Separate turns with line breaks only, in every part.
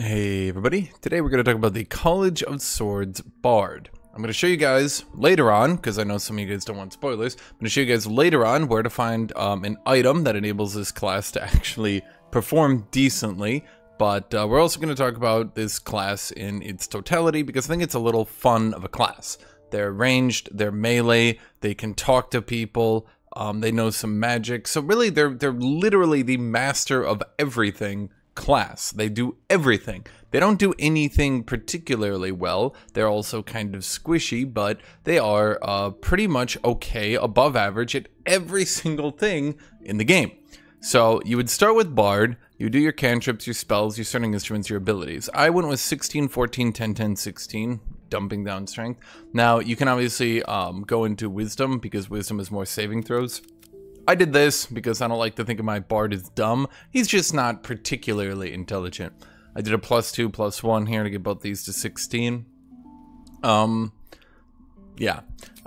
Hey everybody, today we're going to talk about the College of Swords Bard. I'm going to show you guys later on, because I know some of you guys don't want spoilers, I'm going to show you guys later on where to find an item that enables this class to actually perform decently. But we're also going to talk about this class in its totality, because I think it's a little fun of a class. They're ranged, they're melee, they can talk to people, they know some magic, so really they're literally the master of everything class. They do everything. They don't do anything particularly well. They're also kind of squishy, but they are pretty much okay, above average at every single thing in the game. So you would start with Bard, you do your cantrips, your spells, your starting instruments, your abilities. I went with 16, 14, 10, 10, 16, dumping down strength. Now you can obviously go into wisdom, because wisdom is more saving throws. I did this because I don't like to think of my Bard as dumb. He's just not particularly intelligent. I did a +2, +1 here to get both these to 16. Yeah.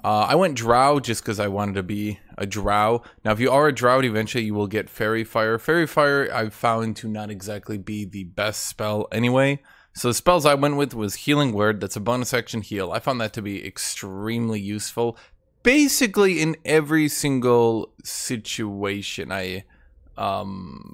I went Drow just because I wanted to be a Drow. Now, if you are a Drow, eventually you will get Fairy Fire. Fairy Fire I've found to not exactly be the best spell anyway. So the spells I went with was Healing Word. That's a bonus action heal. I found that to be extremely useful. Basically in every single situation. I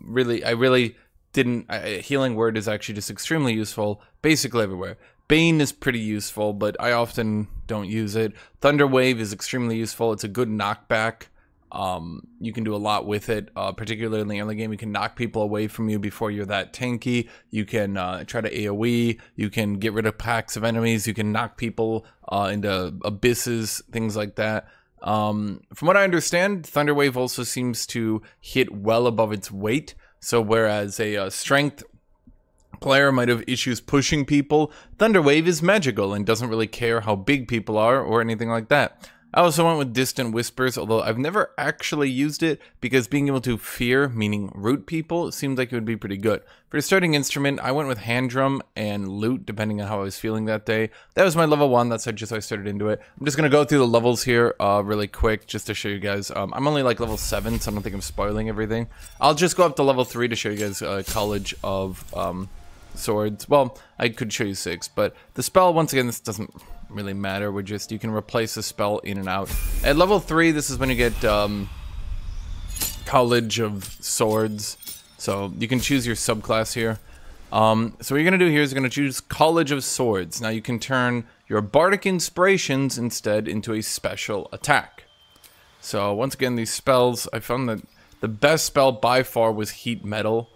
really didn't. Healing Word is actually just extremely useful basically everywhere. Bane is pretty useful, but I often don't use it. Thunder Wave is extremely useful. It's a good knockback. You can do a lot with it, particularly in the early game. You can knock people away from you before you're that tanky. You can try to AoE. You can get rid of packs of enemies. You can knock people into abysses, things like that. From what I understand, Thunder Wave also seems to hit well above its weight. So whereas a strength player might have issues pushing people, Thunder Wave is magical and doesn't really care how big people are or anything like that. I also went with Distant Whispers, although I've never actually used it, because being able to fear, meaning root people, seems like it would be pretty good. For a starting instrument, I went with Hand Drum and Lute, depending on how I was feeling that day. That was my level 1, that's just how I started into it. I'm just going to go through the levels here really quick, just to show you guys. I'm only like level 7, so I don't think I'm spoiling everything. I'll just go up to level 3 to show you guys College of Swords. Well, I could show you 6, but the spell, once again, this doesn't really matter. We're just, you can replace a spell in and out. At level 3, this is when you get College of Swords, so you can choose your subclass here. So what you're gonna do here is you're gonna choose College of Swords. Now you can turn your Bardic Inspirations instead into a special attack. So once again, these spells, I found that the best spell by far was Heat Metal.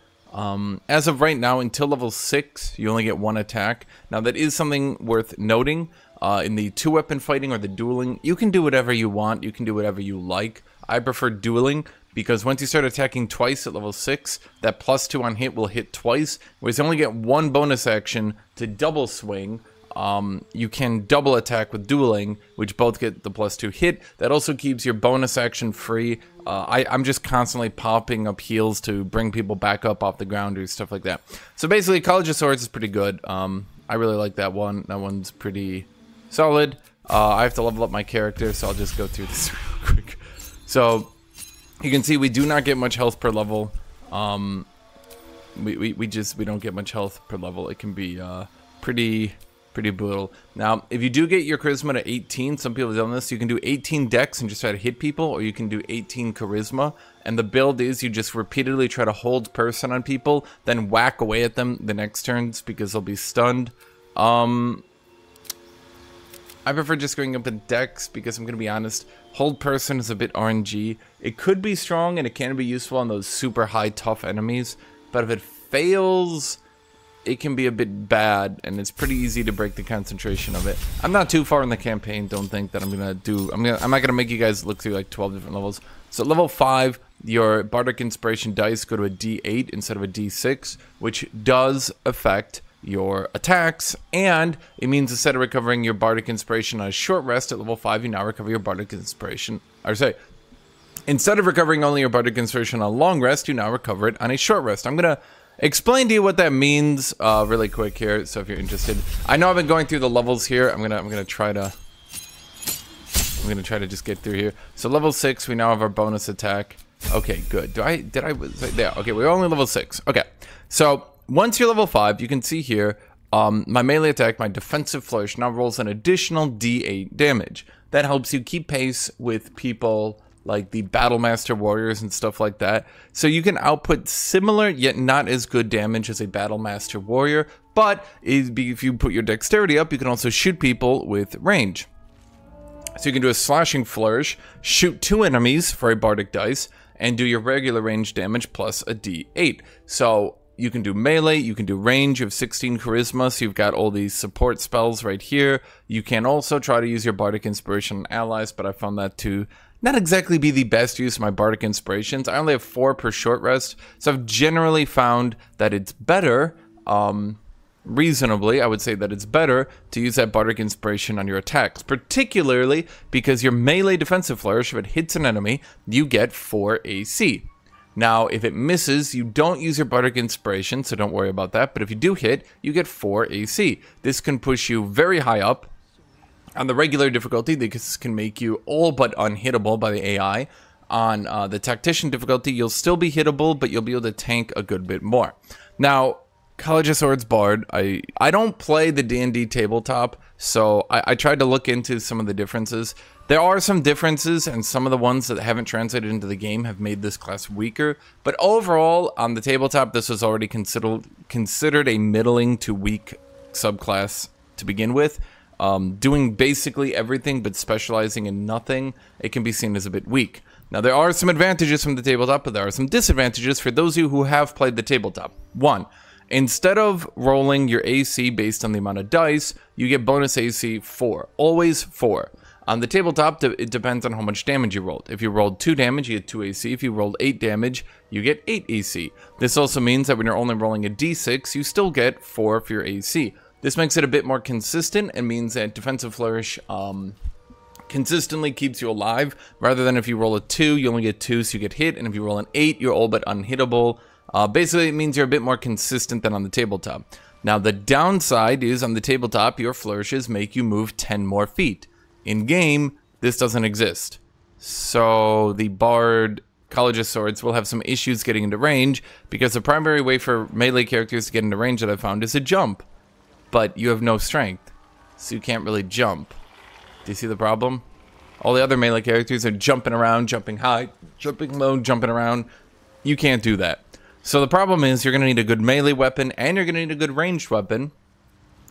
As of right now, until level 6, you only get 1 attack. Now that is something worth noting. In the 2-weapon fighting or the dueling, you can do whatever you want, you can do whatever you like. I prefer dueling, because once you start attacking twice at level 6, that +2 on hit will hit twice, whereas you only get 1 bonus action to double swing. You can double attack with dueling, which both get the +2 hit. That also keeps your bonus action free. I'm just constantly popping up heals to bring people back up off the ground or stuff like that. So basically, College of Swords is pretty good. I really like that one. That one's pretty solid. I have to level up my character, so I'll just go through this real quick. So you can see we do not get much health per level. We don't get much health per level. It can be pretty brutal. Now, if you do get your charisma to 18, some people have done this, you can do 18 dex and just try to hit people, or you can do 18 charisma, and the build is you just repeatedly try to hold person on people, then whack away at them the next turns, because they'll be stunned. I prefer just going up with dex, because I'm going to be honest, hold person is a bit RNG. It could be strong, and it can be useful on those super high tough enemies, but if it fails, it can be a bit bad, and it's pretty easy to break the concentration of it. I'm not too far in the campaign, don't think that I'm not gonna make you guys look through like 12 different levels. So level 5, your Bardic Inspiration dice go to a D8 instead of a D6, which does affect your attacks, and it means instead of recovering your Bardic Inspiration on a short rest at level 5, you now recover your Bardic Inspiration, instead of recovering only your Bardic Inspiration on a long rest, you now recover it on a short rest. I'm gonna explain to you what that means really quick here, so if you're interested. I know I've been going through the levels here. I'm gonna try to just get through here. So level 6, we now have our bonus attack. Okay, good. There. Okay, we're only level 6. Okay, so once you're level 5, you can see here, my melee attack, my defensive flourish, now rolls an additional D8 damage. That helps you keep pace with people like the Battle Master warriors and stuff like that. So you can output similar yet not as good damage as a Battle Master warrior, but if you put your dexterity up, you can also shoot people with range. So you can do a slashing flourish, shoot 2 enemies for a bardic dice, and do your regular range damage plus a D8. So you can do melee, you can do range of 16 charisma, so you've got all these support spells right here. You can also try to use your bardic inspiration on allies, but I found that to not exactly be the best use of my bardic inspirations. I only have 4 per short rest, so I've generally found that it's better, reasonably, I would say that it's better to use that bardic inspiration on your attacks, particularly because your melee defensive flourish, if it hits an enemy, you get 4 AC. Now, if it misses, you don't use your bardic inspiration, so don't worry about that, but if you do hit, you get 4 AC. This can push you very high up. On the regular difficulty, this can make you all but unhittable by the AI. On the Tactician difficulty, you'll still be hittable, but you'll be able to tank a good bit more. Now, College of Swords Bard, I don't play the D&D tabletop, so I tried to look into some of the differences. There are some differences, and some of the ones that haven't translated into the game have made this class weaker, but overall, on the tabletop, this was already considered a middling to weak subclass to begin with. Doing basically everything but specializing in nothing, it can be seen as a bit weak. Now, there are some advantages from the tabletop, but there are some disadvantages for those of you who have played the tabletop. 1. Instead of rolling your AC based on the amount of dice, you get bonus AC 4. Always 4. On the tabletop, it depends on how much damage you rolled. If you rolled 2 damage, you get 2 AC. If you rolled 8 damage, you get 8 AC. This also means that when you're only rolling a D6, you still get 4 for your AC. This makes it a bit more consistent and means that Defensive Flourish consistently keeps you alive, rather than if you roll a 2, you only get 2, so you get hit, and if you roll an 8, you're all but unhittable. Basically, it means you're a bit more consistent than on the tabletop. Now, the downside is on the tabletop, your flourishes make you move 10 more feet. In-game, this doesn't exist. So, the Bard College of Swords will have some issues getting into range, because the primary way for melee characters to get into range that I've found is a jump. But you have no strength, so you can't really jump. Do you see the problem? All the other melee characters are jumping around, jumping high, jumping low, jumping around. You can't do that. So the problem is you're going to need a good melee weapon and you're going to need a good ranged weapon,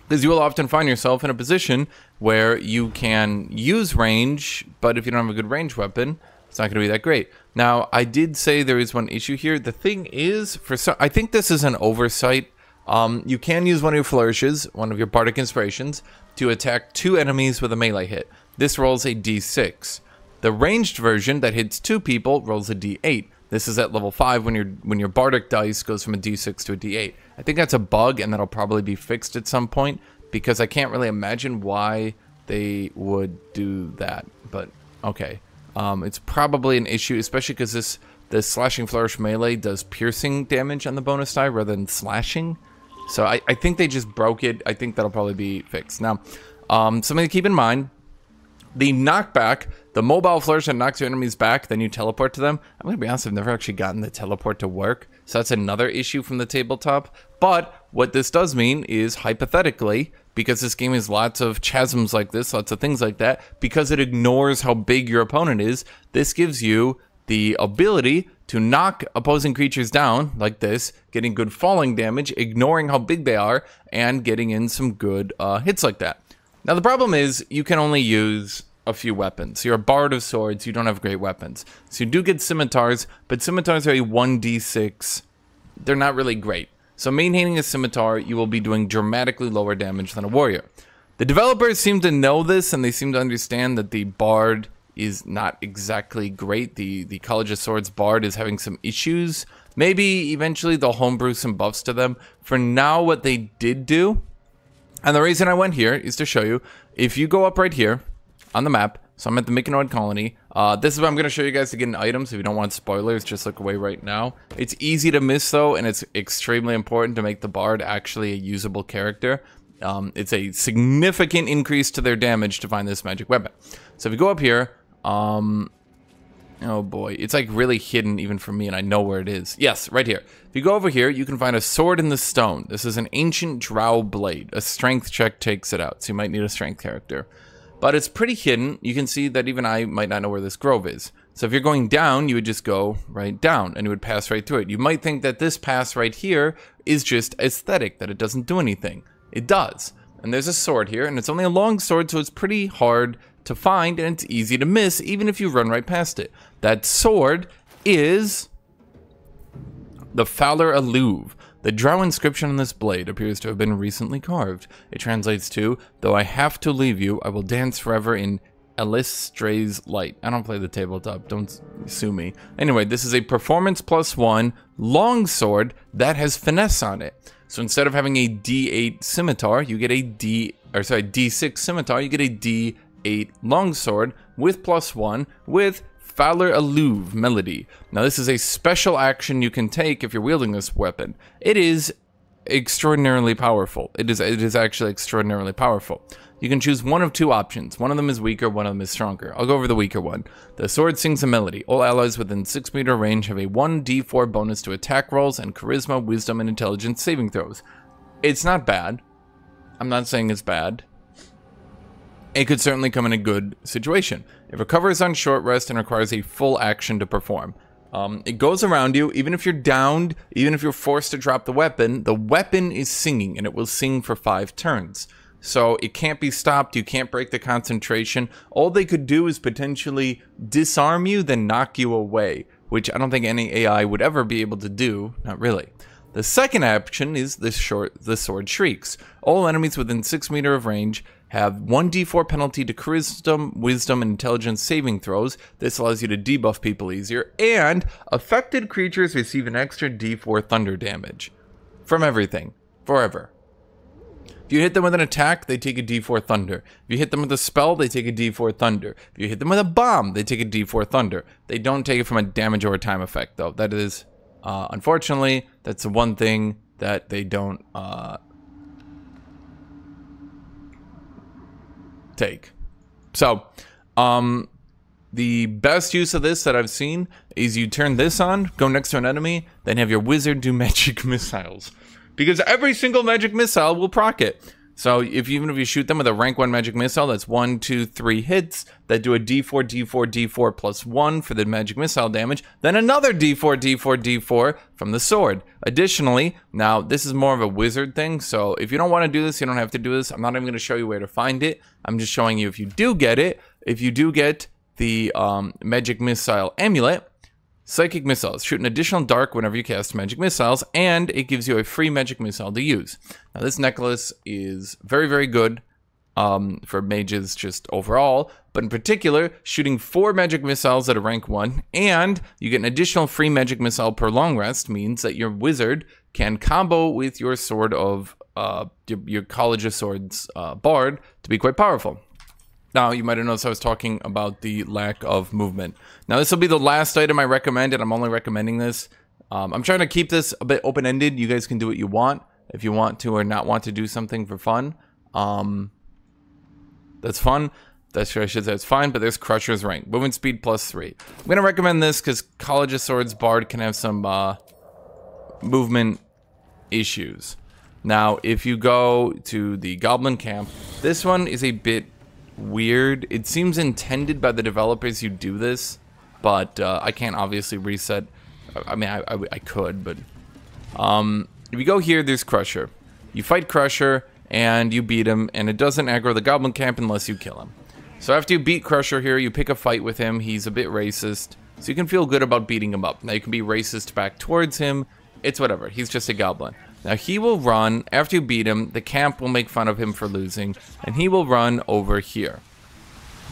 because you will often find yourself in a position where you can use range, but if you don't have a good ranged weapon, it's not going to be that great. Now, I did say there is one issue here. The thing is, I think this is an oversight. You can use one of your flourishes, one of your bardic inspirations, to attack 2 enemies with a melee hit. This rolls a D6. The ranged version that hits 2 people rolls a D8. This is at level 5 when your bardic dice goes from a D6 to a D8. I think that's a bug, and that'll probably be fixed at some point, because I can't really imagine why they would do that. But okay, it's probably an issue, especially because this slashing flourish melee does piercing damage on the bonus die rather than slashing. So I think they just broke it. I think that'll probably be fixed. Now, something to keep in mind, the knockback, the mobile flourish that knocks your enemies back, then you teleport to them. I'm going to be honest, I've never actually gotten the teleport to work. So that's another issue from the tabletop. But what this does mean is, hypothetically, because this game has lots of chasms like this, lots of things like that, because it ignores how big your opponent is, this gives you the ability to knock opposing creatures down like this, getting good falling damage, ignoring how big they are, and getting in some good hits like that. Now, the problem is you can only use a few weapons. You're a Bard of Swords, you don't have great weapons. So you do get scimitars, but scimitars are a 1d6. They're not really great. So maintaining a scimitar, you will be doing dramatically lower damage than a warrior. The developers seem to know this, and they seem to understand that the Bard is not exactly great. The College of Swords Bard is having some issues. Maybe eventually they'll homebrew some buffs to them. For now, what they did do, and the reason I went here is to show you, if you go up right here on the map, so I'm at the Mykonoid colony, this is what I'm going to show you guys to get in items. If you don't want spoilers, just look away right now. It's easy to miss though, and it's extremely important to make the Bard actually a usable character. It's a significant increase to their damage to find this magic weapon. So if you go up here, Oh boy, it's like really hidden even for me, and I know where it is. Yes, right here. If you go over here, you can find a sword in the stone. This is an ancient drow blade. A strength check takes it out, so you might need a strength character. But it's pretty hidden. You can see that even I might not know where this grove is. So if you're going down, you would just go right down, and you would pass right through it. You might think that this pass right here is just aesthetic, that it doesn't do anything. It does. And there's a sword here, and it's only a long sword, so it's pretty hard to find, and it's easy to miss, even if you run right past it. That sword is the Fowler Alluve. The drow inscription on this blade appears to have been recently carved. It translates to, "Though I have to leave you, I will dance forever in Elistray's light." I don't play the tabletop, don't sue me. Anyway, this is a performance +1 long sword that has finesse on it. So instead of having a D8 scimitar, you get a D6 scimitar, you get a D8 longsword with +1 with Fowler Alluve melody. Now this is a special action you can take if you're wielding this weapon. It is extraordinarily powerful. It is actually extraordinarily powerful. You can choose one of two options. One of them is weaker, one of them is stronger. I'll go over the weaker one. The sword sings a melody. All allies within 6-meter range have a 1d4 bonus to attack rolls and charisma, wisdom, and intelligence saving throws. It's not bad. I'm not saying it's bad. It could certainly come in a good situation. It recovers on short rest and requires a full action to perform. It goes around you, even if you're downed, even if you're forced to drop the weapon is singing, and it will sing for 5 turns. So it can't be stopped, you can't break the concentration. All they could do is potentially disarm you, then knock you away, which I don't think any AI would ever be able to do, not really. The second option is the sword shrieks. All enemies within 6 meters of range have 1d4 penalty to charisma, wisdom, and intelligence saving throws. This allows you to debuff people easier, and affected creatures receive an extra d4 thunder damage. From everything. Forever. If you hit them with an attack, they take a d4 thunder. If you hit them with a spell, they take a d4 thunder. If you hit them with a bomb, they take a d4 thunder. They don't take it from a damage over time effect, though. That is, unfortunately, that's the one thing that they don't take. So, the best use of this that I've seen is you turn this on, go next to an enemy, then have your wizard do magic missiles. Because every single magic missile will proc it. So even if you shoot them with a rank 1 magic missile, that's 1, 2, 3 hits that do a d4, d4, d4 plus 1 for the magic missile damage, then another d4, d4, d4 from the sword. Additionally, now this is more of a wizard thing, so if you don't want to do this, you don't have to do this. I'm not even going to show you where to find it. I'm just showing you if you do get it, if you do get the magic missile amulet, psychic missiles. Shoot an additional dark whenever you cast magic missiles, and it gives you a free magic missile to use. Now this necklace is very, very good for mages just overall, but in particular, shooting 4 magic missiles at a rank 1, and you get an additional free magic missile per long rest, means that your wizard can combo with your sword of, your College of Swords bard to be quite powerful. Now, you might have noticed I was talking about the lack of movement. Now, this will be the last item I recommend, and I'm only recommending this. I'm trying to keep this a bit open-ended. You guys can do what you want. If you want to or not want to do something for fun, that's fun. I should say it's fine, but there's Crusher's Rank. Movement speed +3. I'm going to recommend this because College of Swords Bard can have some movement issues. Now, if you go to the Goblin Camp, this one is a bit weird. It seems intended by the developers you do this, but I can't obviously reset. I mean, I could, but if you go here, there's Crusher. You fight Crusher and you beat him, and it doesn't aggro the Goblin Camp unless you kill him. So after you beat Crusher here, you pick a fight with him. He's a bit racist, so you can feel good about beating him up. Now you can be racist back towards him. It's whatever. He's just a goblin. Now he will run, after you beat him, the camp will make fun of him for losing, and he will run over here.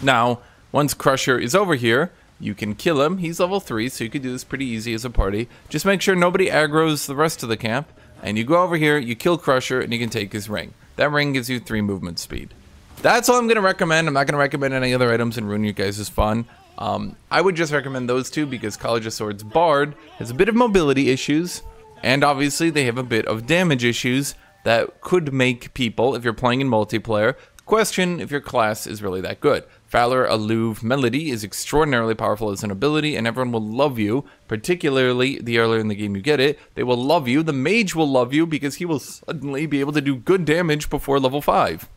Now, once Crusher is over here, you can kill him. He's level 3, so you can do this pretty easy as a party. Just make sure nobody aggroes the rest of the camp, and you go over here, you kill Crusher, and you can take his ring. That ring gives you 3 movement speed. That's all I'm going to recommend. I'm not going to recommend any other items and ruin your guys' fun. I would just recommend those two because College of Swords Bard has a bit of mobility issues, and obviously they have a bit of damage issues that could make people, if you're playing in multiplayer, Question if your class is really that good. Valor Alluve Melody is extraordinarily powerful as an ability, and everyone will love you, particularly the earlier in the game you get it. They will love you. The mage will love you because he will suddenly be able to do good damage before level 5.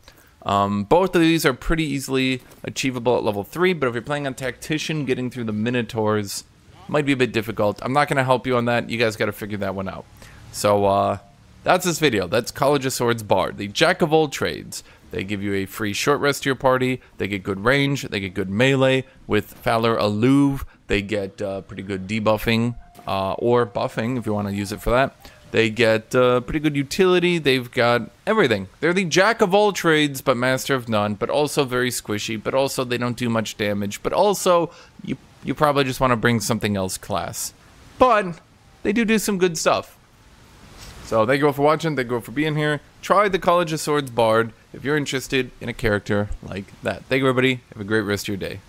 Both of these are pretty easily achievable at level 3, but if you're playing on Tactician, getting through the Minotaurs might be a bit difficult. I'm not going to help you on that. You guys got to figure that one out. So, that's this video. That's College of Swords Bard, the jack of all trades. They give you a free short rest to your party. They get good range. They get good melee. With Valor Alluve, they get pretty good debuffing or buffing if you want to use it for that. They get pretty good utility. They've got everything. They're the jack of all trades, but master of none. But also very squishy. But also they don't do much damage. But also you probably just want to bring something else class. But they do some good stuff. So thank you all for watching, thank you all for being here. Try the College of Swords Bard if you're interested in a character like that. Thank you everybody, have a great rest of your day.